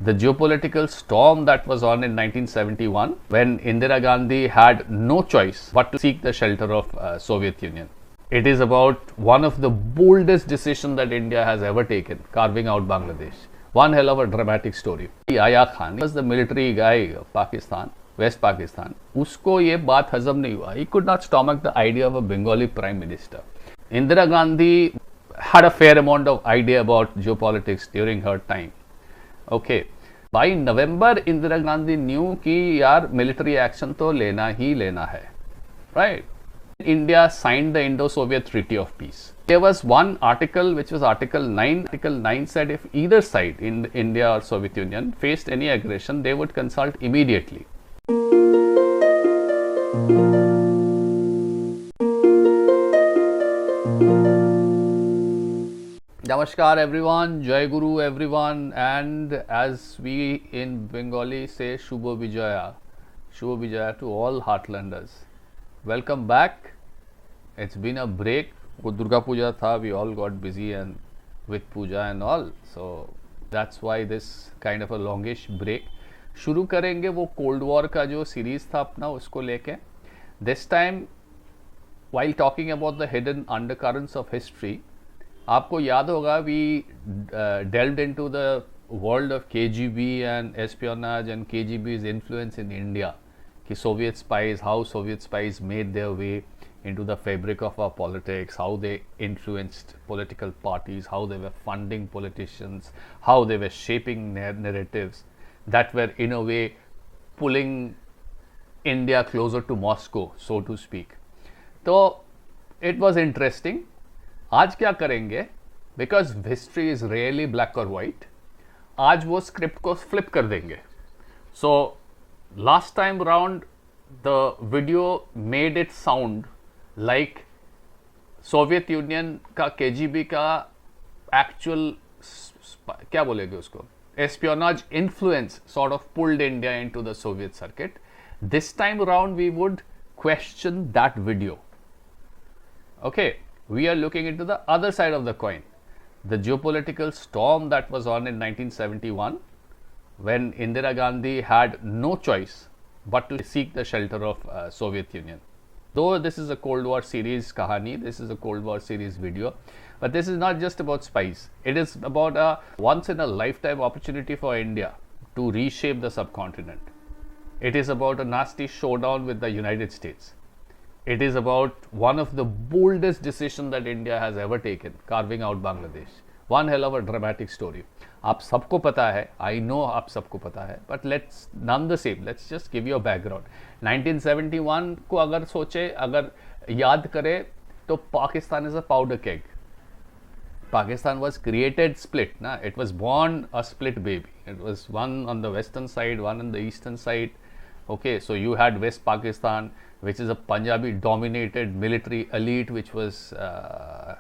the geopolitical storm that was on in 1971 when Indira Gandhi had no choice but to seek the shelter of Soviet Union. It is about one of the boldest decisions that India has ever taken, carving out Bangladesh. One hell of a dramatic story. Aya Khan was the military guy of Pakistan, West Pakistan. Usko ye baat hazam nahi hua. He could not stomach the idea of a Bengali prime minister. Indira Gandhi had a fair amount of idea about geopolitics during her time. Okay. By November, Indira Gandhi knew कि यार military action तो लेना ही लेना है, right? India signed the Indo-Soviet Treaty of Peace. There was one article which was Article 9. Article 9 said if either side in India or Soviet Union faced any aggression, they would consult immediately. Namaskar everyone, Jai Guru everyone, and as we in Bengali say Shubho Vijaya to all Heartlanders. Welcome back. It's been a break. Durga Puja tha, we all got busy and with puja and all. So that's why this kind of a longish break. शुरू करेंगे वो Cold War का जो series था अपना उसको लेके. This time, while talking about the hidden undercurrents of history, आपको याद होगा we delved into the world of KGB and espionage and KGB's influence in India. कि Soviet spies, how Soviet spies made their way into the fabric of our politics, how they influenced political parties, how they were funding politicians, how they were shaping narratives that were in a way pulling India closer to Moscow, so to speak. So it was interesting. आज क्या करेंगे? Because history is rarely black or white. आज वो script को flip कर देंगे. So last time round, the video made it sound like Soviet Union का KGB का actual क्या बोलेंगे उसको espionage influence sort of pulled India into the Soviet circuit. This time around, we would question that video. Okay, we are looking into the other side of the coin, the geopolitical storm that was on in 1971 when Indira Gandhi had no choice but to seek the shelter of Soviet Union. Though this is a Cold War series kahani, this is a Cold War series video, but this is not just about spies. It is about a once in a lifetime opportunity for India to reshape the subcontinent. It is about a nasty showdown with the United States. It is about one of the boldest decisions that India has ever taken, carving out Bangladesh. One hell of a dramatic story. आप सबको पता है, I know आप सबको पता है, but let's none the same. Let's just give you a background. 1971 को अगर सोचे, अगर याद करें, तो Pakistan is a powder keg. Pakistan was created split, na? It was born a split baby. It was one on the western side, one on the eastern side. Okay, so you had West Pakistan, which is a Punjabi dominated military elite which was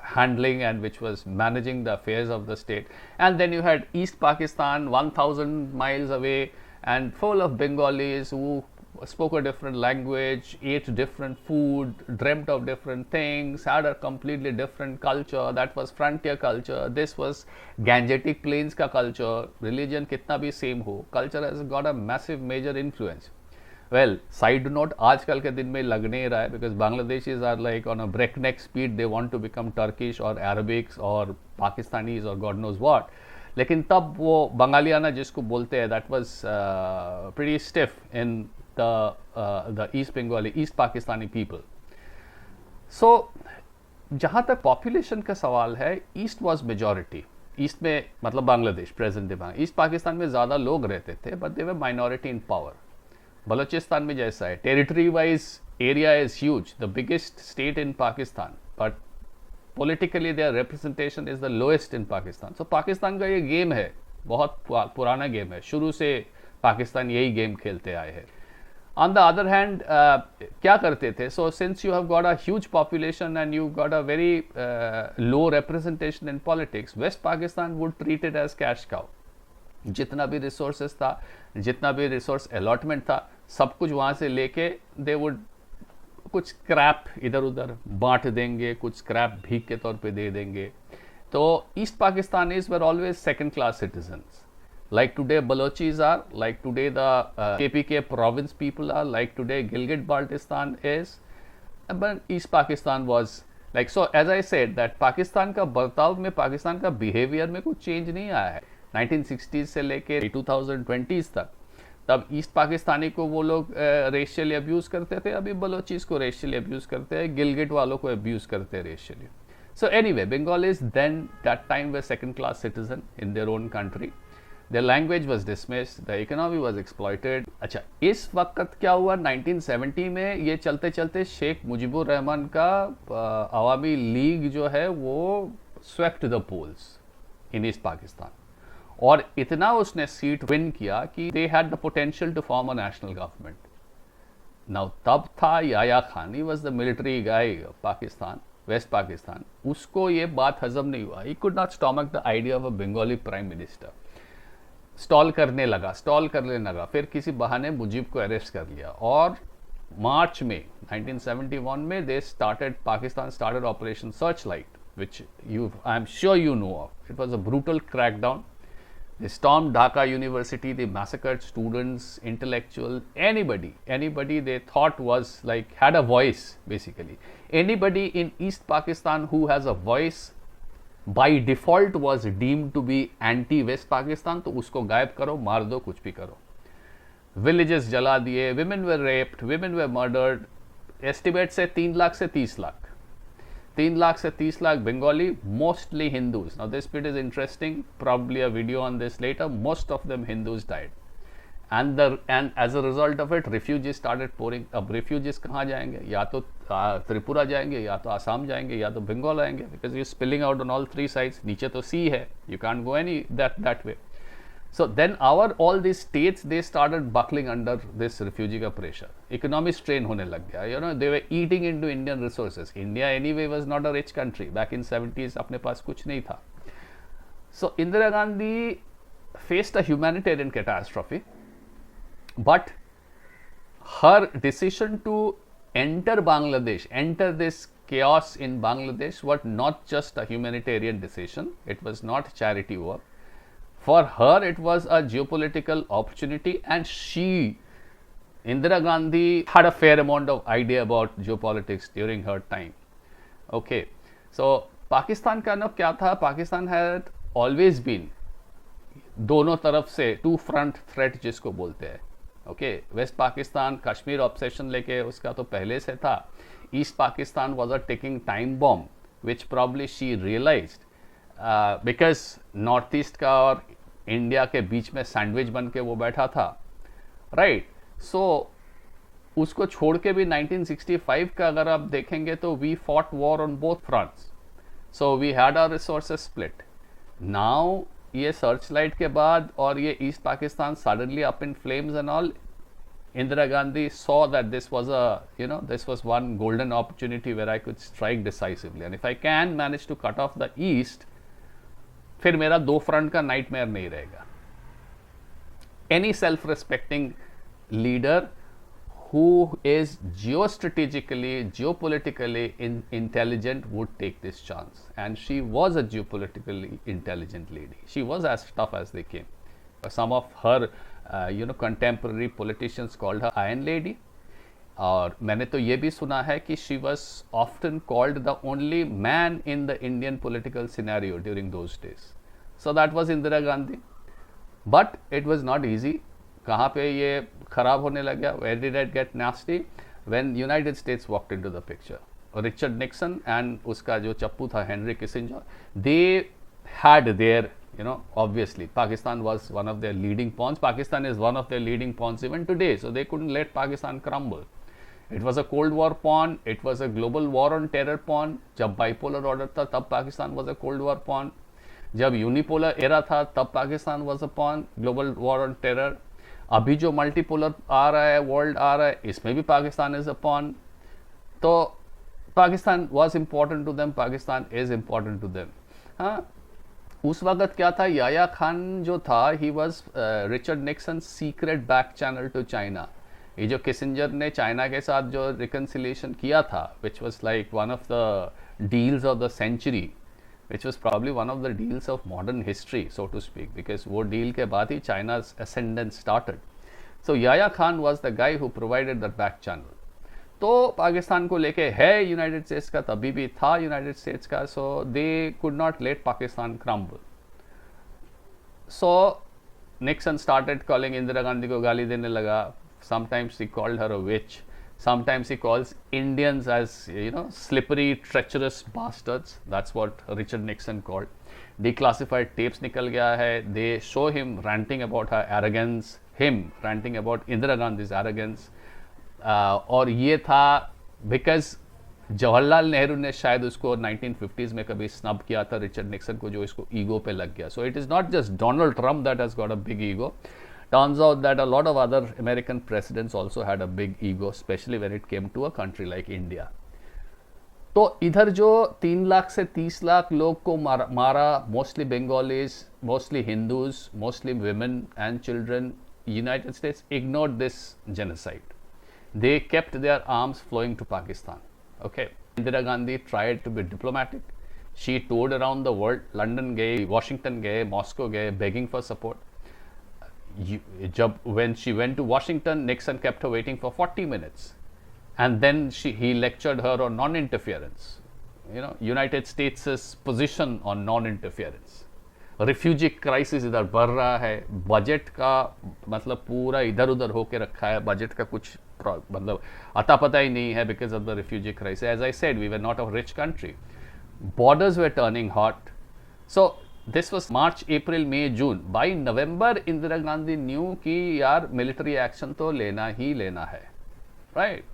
handling and which was managing the affairs of the state, and then you had East Pakistan 1000 miles away and full of Bengalis who spoke a different language, ate different food, dreamt of different things, had a completely different culture. That was frontier culture. This was Gangetic Plains ka culture. Religion kitna bhi same ho, culture has got a massive major influence. Well, side note, आजकल के दिन में लग नहीं रहा है because Bangladeshis are like on a breakneck speed. They want to become Turkish or Arabics or Pakistanis or God knows what. लेकिन तब वो बंगालियाना जिसको बोलते हैं, that was pretty stiff in the East Bengali, East Pakistani people. So जहाँ तक population का सवाल है, East was majority. East में मतलब Bangladesh, present day Bangladesh. East Pakistan में ज़्यादा लोग रहते थे, but they were minority in power. Balochistan में जैसा है, territory wise area is huge, the biggest state in Pakistan, but politically their representation is the lowest in Pakistan. So Pakistan का ये गेम है, बहुत पुराना गेम है, शुरू से पाकिस्तान यही गेम खेलते आए हैं. ऑन द अदर हैंड क्या करते थे? So since you have got a huge population and you got a very low representation in politics, West Pakistan would treat it as cash cow. जितना भी रिसोर्सेज था, जितना भी रिसोर्स अलॉटमेंट था, सब कुछ वहाँ से लेके दे वुड कुछ स्क्रैप इधर उधर बांट देंगे, कुछ स्क्रैप भीख के तौर पे दे देंगे. तो east Pakistanis were always second class citizens. like today Balochis are, like today the KPK province people are, like today Gilgit Baltistan is, but East Pakistan was like, so as I said that Pakistan का बर्ताव में, पाकिस्तान का behaviour में कुछ change नहीं आया है 1960s से लेके 2020s तक। तब ईस्ट पाकिस्तानी को वो लोग रेशियली अब्यूज़ करते थे, अभी बलोचिस को रेशियली अब्यूज़ करते हैं, गिलगिट वालों को अब्यूज़ करते हैं racially. So anyway, Bengalis then that time they second class citizen in their own country, their language was dismissed, the economy was exploited. अच्छा, इस वक्त क्या हुआ 1970 में, ये चलते चलते शेख मुजीबुर रहमान का अवामी लीग जो है वो swept the polls in East Pakistan, और इतना उसने सीट विन किया कि they had the potential to form a national government. Now तब था Yahya Khan, he was the military guy of Pakistan, West Pakistan, उसको ये बात हजम नहीं हुआ, he could not stomach the idea of a Bengali prime minister. Stall करने लगा, फिर किसी बहाने मुजीब को अरेस्ट कर लिया, और मार्च में 1971 में they started, Pakistan started operation Searchlight, which I am sure you know of. It was a brutal crackdown. They stormed Dhaka University, they massacred students, intellectuals, anybody they thought was like, had a voice basically. Anybody in East Pakistan who has a voice by default was deemed to be anti-West Pakistan, तो उसको गायब करो, मार दो, कुछ भी करो। Villages जला दिए, women were raped, women were murdered, estimate से 3 लाख से 30 लाख, 3 lakh से 30 lakh Bengali, mostly Hindus. Now this bit is interesting, probably a video on this later. Most of them Hindus died, and as a result of it, refugees started pouring. अब refugees कहाँ जाएंगे? या तो त्रिपुरा जाएंगे, या तो आसाम जाएंगे, या तो बंगाल आएंगे, because you're spilling out on all three sides. नीचे तो sea है, you can't go any that way. So then all these states, they started buckling under this refugee का pressure. Economy strain होने लग गया. You know, they were eating into Indian resources. India anyway was not a rich country. Back in 70s अपने पास कुछ नहीं था. So Indira Gandhi faced a humanitarian catastrophe, but her decision to enter Bangladesh, enter this chaos in Bangladesh, was not just a humanitarian decision. It was not charity work. For her, it was a geopolitical opportunity, and Indira Gandhi, had a fair amount of idea about geopolitics during her time. Okay, so Pakistan का ना क्या था, Pakistan had always been दोनों तरफ से two front threat जिसको बोलते हैं. Okay, West Pakistan, Kashmir obsession लेके उसका तो पहले से था. East Pakistan was a ticking time bomb, which probably she realized. Because north east का और इंडिया के बीच में सैंडविच बन के वो बैठा था, राइट। सो उसको छोड़ के भी 1965 का अगर आप देखेंगे तो we fought war on both fronts, so we had our resources split. Now ये सर्च लाइट के बाद और ये East Pakistan suddenly up in flames and all, Indira Gandhi saw that this was this was one golden opportunity where I could strike decisively, and if I can manage to cut off the east, फिर मेरा दो front का nightmare नहीं रहेगा। Any self-respecting leader who is geostrategically, geopolitically intelligent would take this chance, and she was a geopolitically intelligent lady. She was as tough as they came. Some of her contemporary politicians called her Iron Lady, और मैंने तो ये भी सुना है कि she was often called the only man in the Indian political scenario during those days. So that was Indira Gandhi, but it was not easy. कहाँ पे ये खराब होने लग गया? Where did it get nasty? When United States walked into the picture. Richard Nixon and उसका जो चप्पू था Henry Kissinger, they had their obviously Pakistan was one of their leading pawns. Pakistan is one of their leading pawns even today, so they couldn't let Pakistan crumble. It was a Cold War pawn, it was a global war on terror pawn. जब bipolar order था तब Pakistan was a Cold War pawn. जब unipolar era था तब Pakistan was a pawn, global war on terror. अभी जो multipolar आ रहा है, world आ रहा है, इसमें भी Pakistan is a pawn. तो Pakistan was important to them, Pakistan is important to them. हाँ, उस वक्त क्या था, याया खान जो था, he was Richard Nixon secret back channel to China. ये जो किसिंजर ने चाइना के साथ जो रिकन्सिलिएशन किया था, which was like one of the deals of the century, which was probably one of the deals of modern history, so to speak, because वो deal के बाद ही China's ascendance started. So Yahya Khan was the guy who provided that back channel. तो पाकिस्तान को लेके है United States का, तभी भी था यूनाइटेड स्टेट्स का, so they could not let Pakistan crumble. So Nixon started calling Indira Gandhi को गाली देने लगा. Sometimes he called her a witch, sometimes he calls Indians as, you know, slippery, treacherous bastards. That's what Richard Nixon called. Declassified tapes निकल गया है. They show him ranting about her arrogance, him ranting about Indira Gandhi's arrogance. और ये था because Jawaharlal Nehru ने शायद उसको 1950s में कभी स्नब किया था रिचर्ड निक्सन को, जो इसको ईगो पे लग गया. So it is not just Donald Trump that has got a big ego. Turns out that a lot of other American presidents also had a big ego, especially when it came to a country like India. तो इधर जो 3 लाख से 30 लाख लोग को मारा, mostly Bengalis, mostly Hindus, mostly women and children, United States ignored this genocide. They kept their arms flowing to Pakistan. Okay. Indira Gandhi tried to be diplomatic. She toured around the world. London गए, Washington गए, Moscow गए, begging for support. When she went to Washington, Nixon kept her waiting for 40 minutes. And then he lectured her on non-interference. You know, United States' position on non-interference. Refugee crisis इधर बढ़ रहा है, budget का मतलब पूरा इधर उधर होके रखा है, बजट का कुछ मतलब अता पता ही नहीं है because of the refugee crisis. As I said, we were not a rich country. Borders were turning hot. So this was March, April, May, June. By November Indira Gandhi knew कि यार मिलिट्री एक्शन तो लेना ही लेना है, राइट.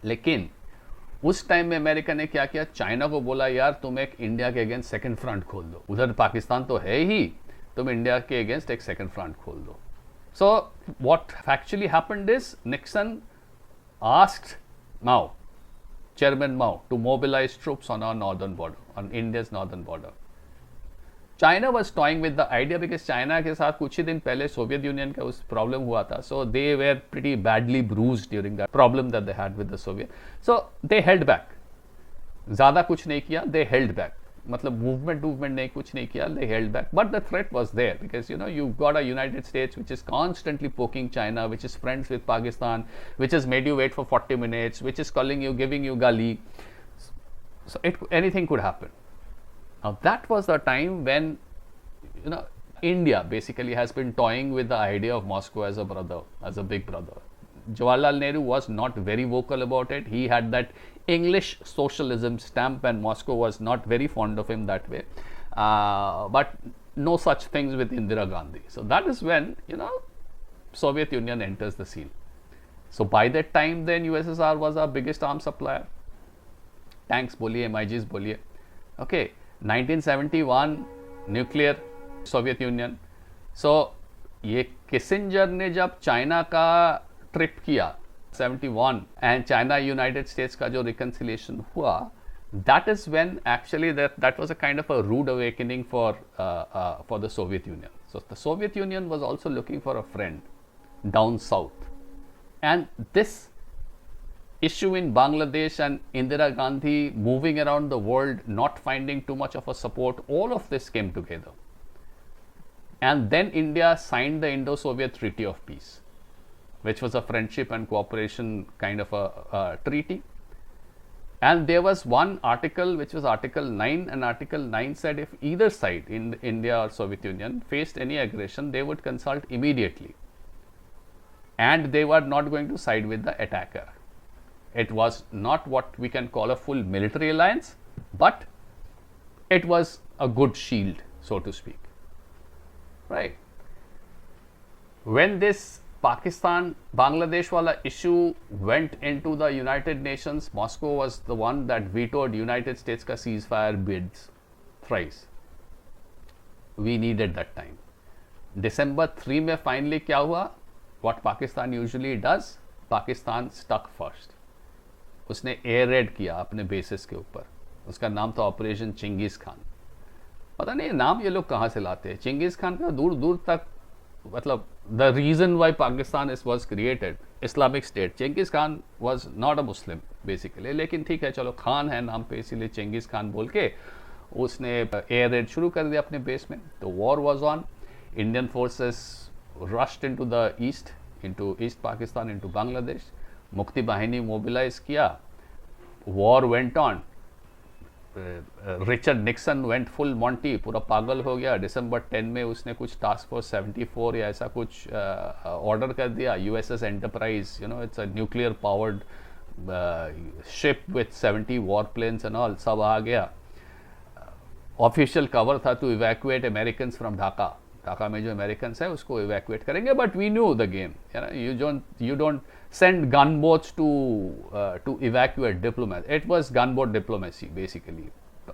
लेकिन उस time में America ने क्या किया, चाइना को बोला यार तुम एक इंडिया के अगेंस्ट सेकंड फ्रंट खोल दो. उधर पाकिस्तान तो है ही, तुम इंडिया के अगेंस्ट एक सेकंड फ्रंट खोल दो. So what actually happened is Nixon asked Mao, chairman Mao, to mobilise troops on our northern border, on India's northern border. China was toying with the idea because China के साथ कुछ ही दिन पहले Soviet union का उस problem हुआ था. So they were pretty badly bruised during that problem that they had with the Soviet. So they held back, ज्यादा कुछ नहीं किया, दे हेल्ड बैक. मतलब मूवमेंट नहीं, कुछ नहीं किया, they held back. But the threat was there because you know you got a United States which is constantly poking China, which is friends with Pakistan, which is made you wait for 40 minutes, which is calling you, giving you गाली. So anything could happen. Now that was the time when, you know, India basically has been toying with the idea of Moscow as a brother, as a big brother. Jawaharlal Nehru was not very vocal about it. He had that English socialism stamp and Moscow was not very fond of him that way. But no such things with Indira Gandhi. So that is when, you know, Soviet Union enters the scene. So by that time then USSR was our biggest arms supplier. Tanks बोलिए, MiGs बोलिए. Okay, 1971 nuclear Soviet Union. So ये Kissinger ने जब China का trip किया 71 and China United States का जो reconciliation हुआ, that is when actually that was a kind of a rude awakening for the Soviet Union. So the Soviet Union was also looking for a friend down south, and this issue in Bangladesh and Indira Gandhi moving around the world, not finding too much of a support, all of this came together. And then India signed the Indo-Soviet Treaty of Peace, which was a friendship and cooperation kind of a treaty. And there was one article, which was Article 9, and Article 9 said if either side, in India or Soviet Union, faced any aggression, they would consult immediately. And they were not going to side with the attacker. It was not what we can call a full military alliance, but it was a good shield, so to speak. Right? When this Pakistan Bangladesh wala issue went into the United Nations, Moscow was the one that vetoed United States ka ceasefire bids thrice. We needed that time. December 3 में finally क्या हुआ? What Pakistan usually does, Pakistan stuck first. उसने air red किया अपने basis के ऊपर. उसका नाम था ऑपरेशन चिंगिस खान. पता नहीं नाम ये लोग कहाँ से लाते हैं. चिंगिस खान का दूर दूर तक मतलब द रीजन वाई पाकिस्तान इस was created Islamic state. Chingis Khan was not a Muslim basically, लेकिन ठीक है चलो खान है नाम पे, इसीलिए चिंगिस खान बोल के उसने एयर रेड शुरू कर दिया अपने बेस में. तो war was on. Indian forces rushed into the east, into east Pakistan, into Bangladesh. मुक्ति बाहिनी मोबिलाइज किया. War went on. Richard Nixon went full Monty, पूरा पागल हो गया. दिसंबर 10 में उसने कुछ टास्क फोर्स 74 या ऐसा कुछ ऑर्डर कर दिया. USS Enterprise, you know, it's a nuclear powered ship with 70 war planes and all, सब आ गया. ऑफिशियल कवर था to evacuate American from Dhaka. Dhaka में जो अमेरिकन है उसको इवैक्यूएट करेंगे. But we knew the game. You don't send gunboats to evacuate diplomats. It was gunboat diplomacy basically.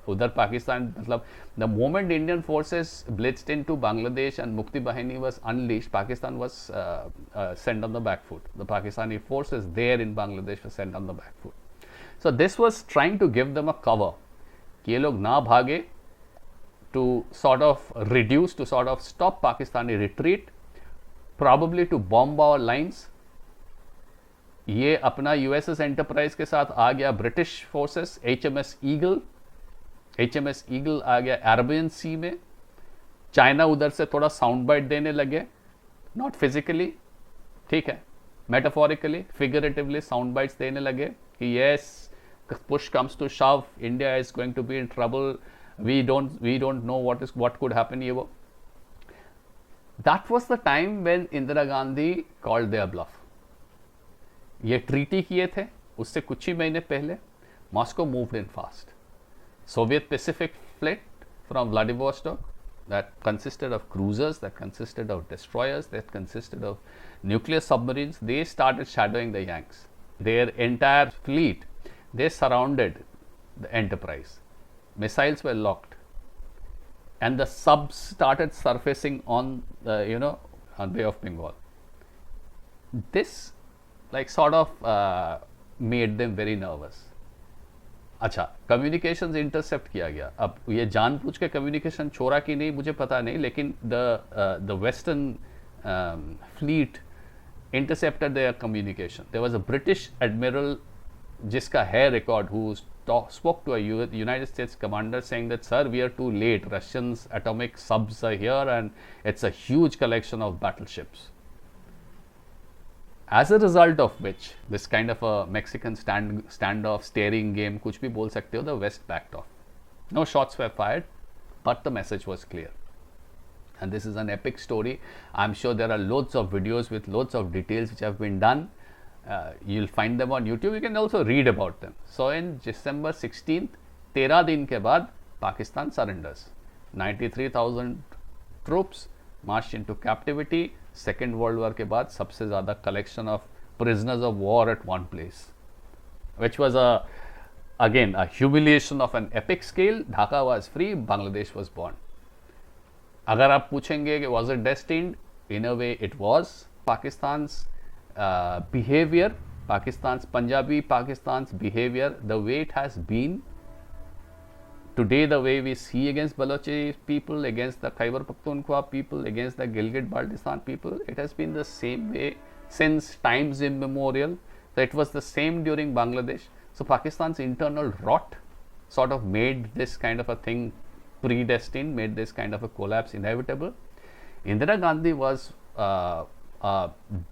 उधर पाकिस्तान, मतलब the moment Indian forces blitzed into Bangladesh and Mukti Bahini was unleashed, Pakistan was sent on the back foot. The Pakistani forces there in Bangladesh were sent on the back foot. So this was trying to give them a cover कि ये लोग ना भागे, to sort of reduce, to sort of stop Pakistani retreat, probably to bomb our lines. ये अपना USS enterprise के साथ आ गया ब्रिटिश फोर्सेस. एचएमएस ईगल आ गया अरेबियन सी में. चाइना उधर से थोड़ा साउंड बाइट देने लगे, नॉट फिजिकली, ठीक है, मेटाफोरिकली, फिगरेटिवली साउंड बाइट्स देने लगे कि yes, push comes to shove, India is going to be in trouble, we don't know what could happen. ये वो, that was the time when Indira Gandhi called their bluff. ये treaty किए थे, उससे कुछ ही महीने पहले Moscow moved in fast. Soviet Pacific fleet from Vladivostok that consisted of cruisers, that consisted of destroyers, that consisted of nuclear submarines, they started shadowing the Yanks. Their entire fleet, they surrounded the Enterprise. Missiles were locked, and the subs started surfacing on on Bay of Bengal. This sort of made them very nervous. अच्छा, communications intercept किया गया. अब ये जानबूझ के communication छोड़ा कि नहीं मुझे पता नहीं, लेकिन the western fleet intercepted their communication. There was a British admiral जिसका है record, who spoke to a United States commander saying that, sir, we are too late, Russians atomic subs are here and it's a huge collection of battleships. As a result of which, this kind of a Mexican standoff, staring game, कुछ भी बोल सकते हो, the West backed off. No shots were fired, but the message was clear. And this is an epic story. I'm sure there are loads of videos with loads of details which have been done. You'll find them on YouTube. You can also read about them. So in December 16th, 13 दिन के बाद Pakistan surrenders. 93,000 troops marched into captivity. Second World War के बाद सबसे ज़्यादा collection of prisoners of war at one place, which was again a humiliation of an epic scale. Dhaka was free, Bangladesh was born. अगर आप पूछेंगे कि was it destined? In a way it was. Pakistan's behavior, Pakistan's behavior, the way it has been today, the way we see against Balochi people, against the Khyber Pakhtunkhwa people, against the Gilgit-Baltistan people, it has been the same way since times immemorial. So it was the same during Bangladesh. So Pakistan's internal rot sort of made this kind of a thing predestined, made this kind of a collapse inevitable. Indira Gandhi was a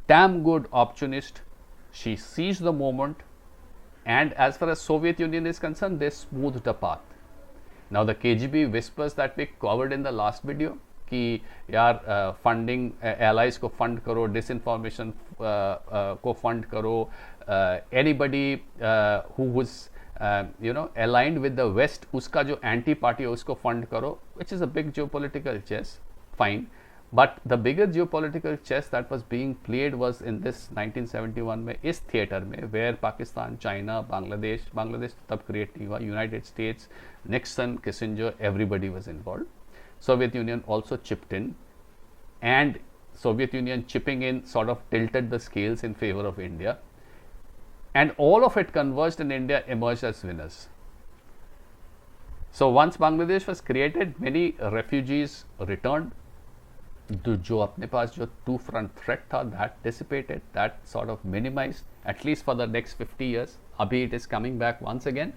damn good opportunist. She seized the moment, and as far as Soviet Union is concerned, they smoothed the path. Now the KGB whispers that we covered in the last video कि यार funding allies को fund करो, disinformation को fund करो, anybody who was aligned with the west, उसका जो anti party है उसको फंड करो, which is a big geopolitical chess, fine. But the bigger geopolitical chess that was being played was in this 1971 में, इस theatre में, where Pakistan, China, Bangladesh तब create नहीं हुआ, United states, Nixon, Kissinger, everybody was involved. Soviet Union also chipped in, and Soviet Union chipping in sort of tilted the scales in favor of India, and all of it converged and India emerged as winners. So once Bangladesh was created, many refugees returned. जो अपने पास जो two front threat था, that dissipated, that sort of minimised, at least for the next 50 years. अभी it is coming back once again.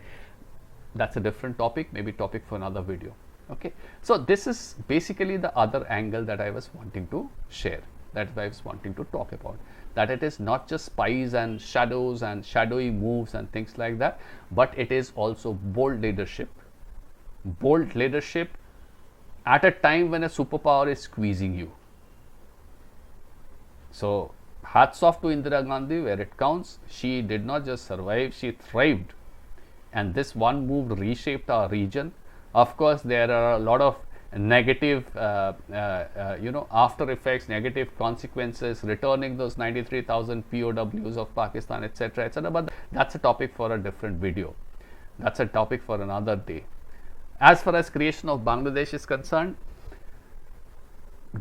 That's a different topic, maybe topic for another video. Okay, so this is basically the other angle that I was wanting to share, that I was wanting to talk about, that it is not just spies and shadows and shadowy moves and things like that, but it is also bold leadership at a time when a superpower is squeezing you. So hats off to Indira Gandhi where it counts. She did not just survive, she thrived, and this one move reshaped our region. Of course, there are a lot of negative after effects, negative consequences, returning those 93,000 POWs of Pakistan, etc., etc., but that's a topic for a different video. That's a topic for another day. As far as creation of Bangladesh is concerned,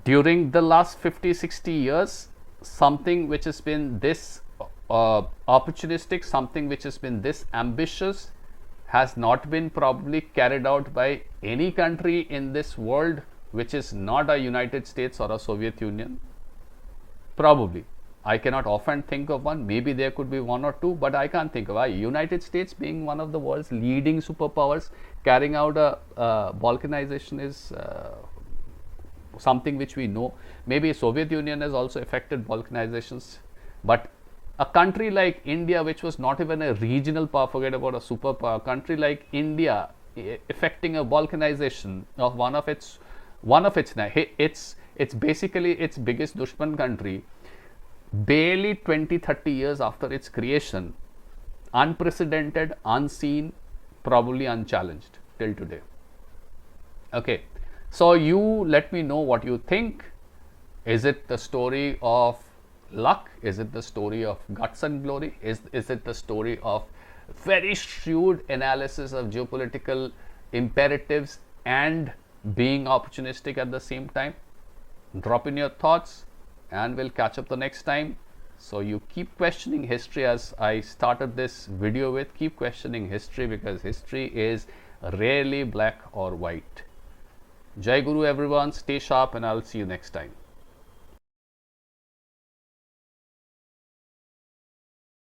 during the last 50-60 years, something which has been this opportunistic, something which has been this ambitious, has not been probably carried out by any country in this world which is not a United States or a Soviet Union. Probably. I cannot often think of one. Maybe there could be one or two, but I can't think of. United States being one of the world's leading superpowers, carrying out a balkanization is something which we know. Maybe Soviet Union has also affected balkanizations, but a country like India, which was not even a regional power, forget about a superpower, country like India affecting a balkanization of it's basically its biggest dushman country, barely 20-30 years after its creation, unprecedented, unseen, probably unchallenged till today. Okay, so you let me know what you think. Is it the story of luck? Is it the story of guts and glory? Is it the story of very shrewd analysis of geopolitical imperatives and being opportunistic at the same time? Drop in your thoughts and we'll catch up the next time. So you keep questioning history, as I started this video with. Keep questioning history, because history is rarely black or white. Jai Guru everyone, stay sharp, and I'll see you next time.